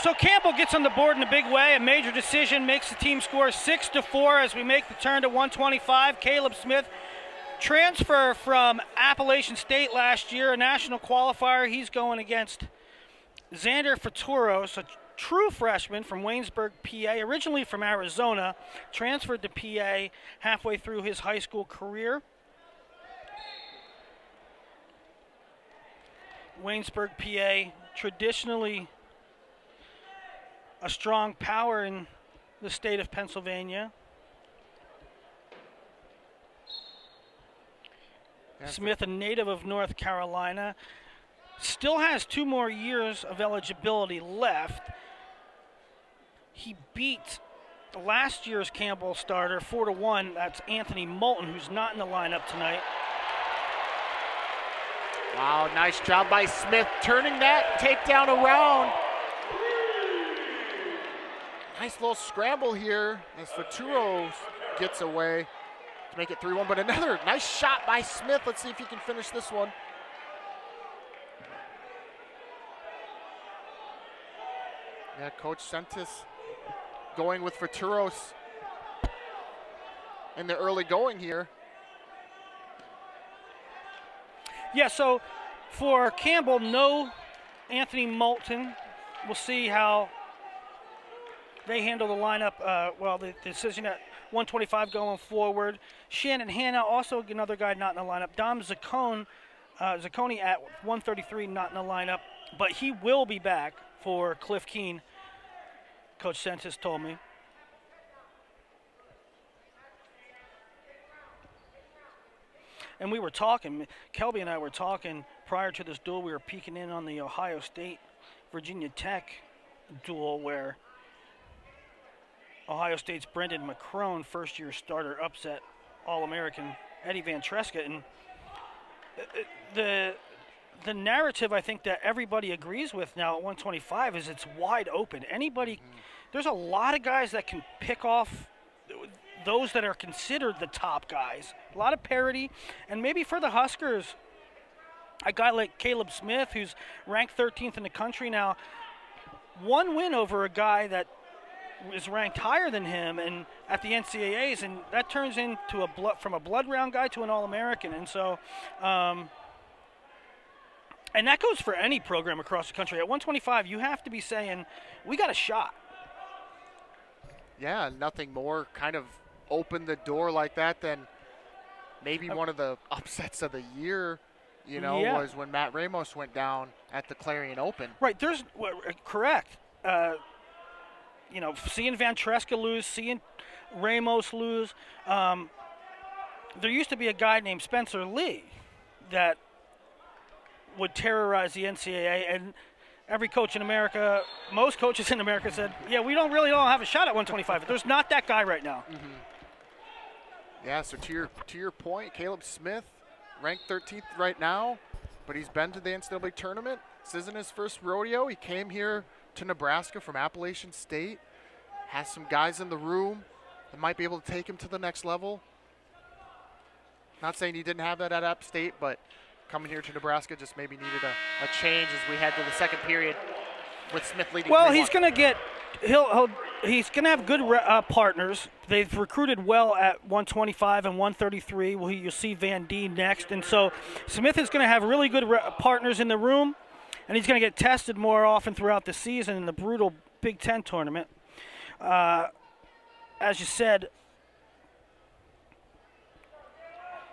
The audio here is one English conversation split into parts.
So Campbell gets on the board in a big way. A major decision makes the team score 6-4 as we make the turn to 125. Caleb Smith, transfer from Appalachian State last year, a national qualifier. He's going against Zander Phaturos, a true freshman from Waynesburg, PA, originally from Arizona, transferred to PA halfway through his high school career. Waynesburg, PA, traditionally a strong power in the state of Pennsylvania. Smith, a native of North Carolina, still has 2 more years of eligibility left. He beat last year's Campbell starter 4-1. That's Anthony Moulton, who's not in the lineup tonight. Wow, nice job by Smith turning that takedown around. Nice little scramble here as Phaturos gets away to make it 3-1, but another nice shot by Smith. Let's see if he can finish this one. Yeah, Coach Sentis going with Phaturos in the early going here. Yeah, so for Campbell, no Anthony Moulton. We'll see how they handle the lineup. The decision at 125 going forward. Shannon Hanna, also another guy not in the lineup. Dom Zacconi at 133, not in the lineup. But he will be back for Cliff Keen, Coach Sentis told me. And we were talking, Kelby and I were talking prior to this duel. We were peeking in on the Ohio State, Virginia Tech duel where Ohio State's Brendan McCrone, first-year starter, upset All-American Eddie Van Treska. And the narrative I think that everybody agrees with now at 125 is it's wide open. Anybody, there's a lot of guys that can pick off those that are considered the top guys. A lot of parity. And maybe for the Huskers, a guy like Caleb Smith, who's ranked 13th in the country now, one win over a guy that is ranked higher than him and at the NCAAs, and that turns into from a blood round guy to an All-American. And so, and that goes for any program across the country. At 125, you have to be saying, we got a shot. Yeah, nothing more kind of opened the door like that than maybe one of the upsets of the year, was when Matt Ramos went down at the Clarion Open. Right, correct. Seeing Van Treska lose, seeing Ramos lose. There used to be a guy named Spencer Lee that would terrorize the NCAA, and every coach in America, most coaches in America said, yeah, we don't have a shot at 125. There's not that guy right now. Mm-hmm. Yeah, so to your point, Caleb Smith, ranked 13th right now, but he's been to the NCAA tournament. This isn't his first rodeo. He came here to Nebraska from Appalachian State, has some guys in the room that might be able to take him to the next level. Not saying he didn't have that at App State, but coming here to Nebraska just maybe needed a change as we head to the second period with Smith leading. Well, he's going to get he's going to have good partners. They've recruited well at 125 and 133. Well, you'll see Van D next, and so Smith is going to have really good partners in the room, and he's going to get tested more often throughout the season in the brutal Big Ten tournament. As you said,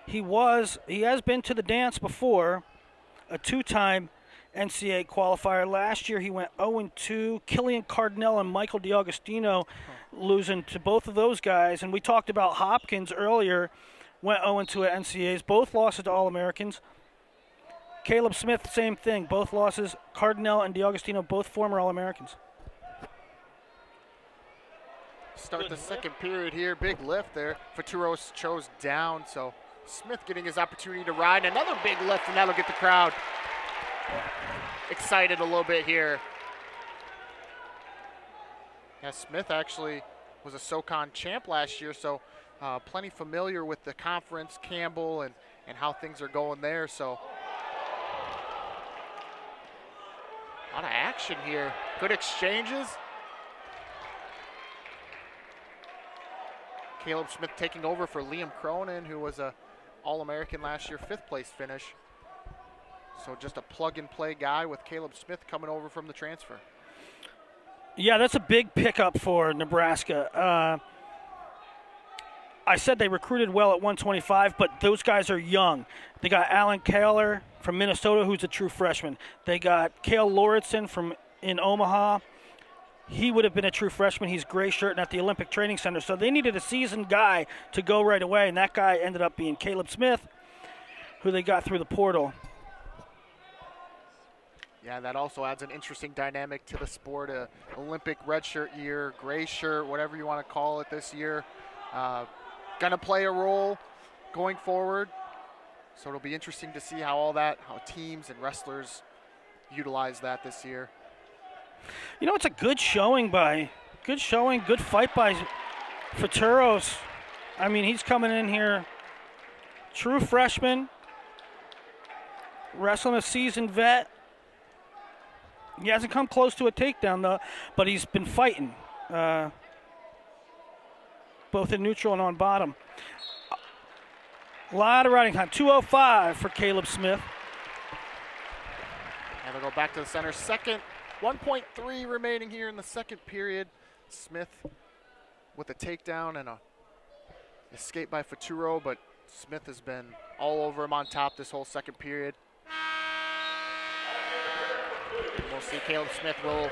he has been to the dance before, a 2-time NCAA qualifier. Last year he went 0-2. Killian Cardinell and Michael DiAugustino losing to both of those guys. And we talked about Hopkins earlier, went 0-2 at NCAAs. Both losses to All-Americans. Caleb Smith, same thing. Both losses. Cardinell and DiAugustino, both former All-Americans. Start the second period here. Big lift there. Phaturos chose down, so Smith getting his opportunity to ride. Another big lift, and that'll get the crowd excited a little bit here. Yeah, Smith actually was a SoCon champ last year, so plenty familiar with the conference, Campbell, and how things are going there. So A lot of action here. Good exchanges. Caleb Smith taking over for Liam Cronin, who was a All-American last year, 5th place finish. So just a plug-and-play guy with Caleb Smith coming over from the transfer. Yeah, that's a big pickup for Nebraska. I said they recruited well at 125, but those guys are young. They got Alan Kaler from Minnesota, who's a true freshman. They got Cale Lauritsen in Omaha. He would have been a true freshman. He's gray shirt and at the Olympic Training Center. So they needed a seasoned guy to go right away, and that guy ended up being Caleb Smith, who they got through the portal. Yeah, that also adds an interesting dynamic to the sport. Olympic red shirt year, gray shirt, whatever you want to call it this year. Going to play a role going forward. So it'll be interesting to see how teams and wrestlers utilize that this year. You know, it's a good good fight by Phaturos. I mean, he's coming in here, true freshman, wrestling a seasoned vet. He hasn't come close to a takedown, though, but he's been fighting, both in neutral and on bottom. A lot of riding time. 2:05 for Caleb Smith. And they'll go back to the center. 1.3 remaining here in the second period. Smith with a takedown and a escape by Phaturos, but Smith has been all over him on top this whole second period. And we'll see Caleb Smith will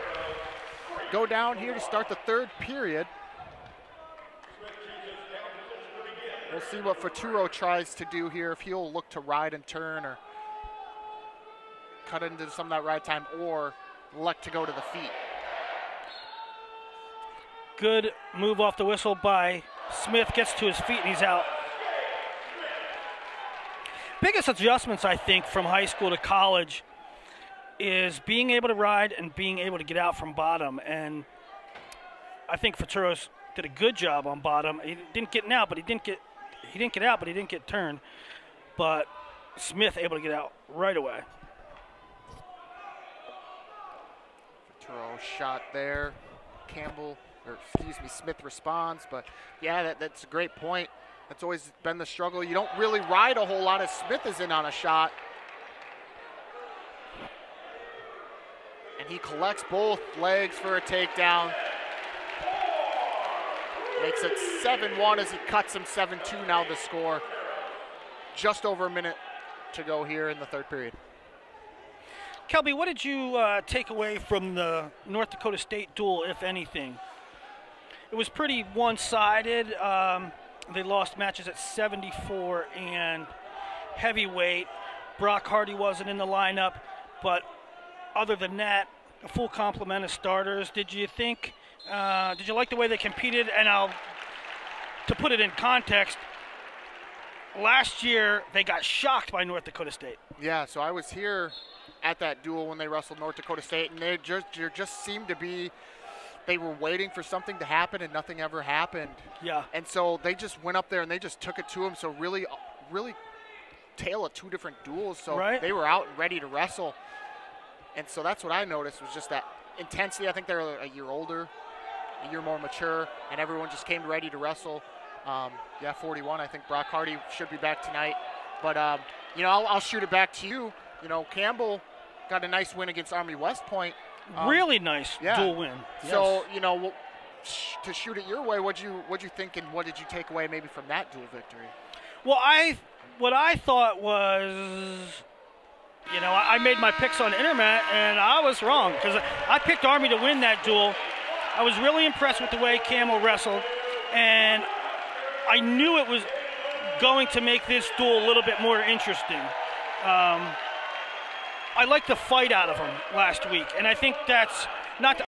go down here to start the third period. We'll see what Phaturos tries to do here, if he'll look to ride and turn or cut into some of that ride time or elect to go to the feet. Good move off the whistle by Smith, gets to his feet and he's out. Biggest adjustments, I think, from high school to college is being able to ride and being able to get out from bottom. And I think Phaturos did a good job on bottom. He didn't get out, but he didn't get turned. But Smith able to get out right away. Phaturos shot there. Smith responds. But yeah, that's a great point. That's always been the struggle. You don't really ride a whole lot as Smith is in on a shot. And he collects both legs for a takedown. Makes it 7-1 as he cuts him 7-2 now the score. Just over a minute to go here in the third period. Kelby, what did you take away from the North Dakota State duel, if anything? It was pretty one-sided. They lost matches at 74 and heavyweight. Brock Hardy wasn't in the lineup, but other than that, a full complement of starters. Did you like the way they competed? And to put it in context, last year they got shocked by North Dakota State. Yeah, so I was here at that duel when they wrestled North Dakota State, and they just seemed to be, they were waiting for something to happen and nothing ever happened. Yeah. And so they just went up there and they just took it to them. So really tale of two different duels. So They were out and ready to wrestle. And so that's what I noticed, was just that intensity. I think they're a year older, a year more mature, and everyone just came ready to wrestle. 41. I think Brock Hardy should be back tonight. But, I'll shoot it back to you. Campbell got a nice win against Army West Point. Really nice dual win. Yes. So, to shoot it your way, what'd you think and what did you take away maybe from that dual victory? Well, what I thought was, I made my picks on internet and I was wrong because I picked Army to win that duel. I was really impressed with the way Campbell wrestled, and I knew it was going to make this duel a little bit more interesting. I liked the fight out of him last week, and I think that's not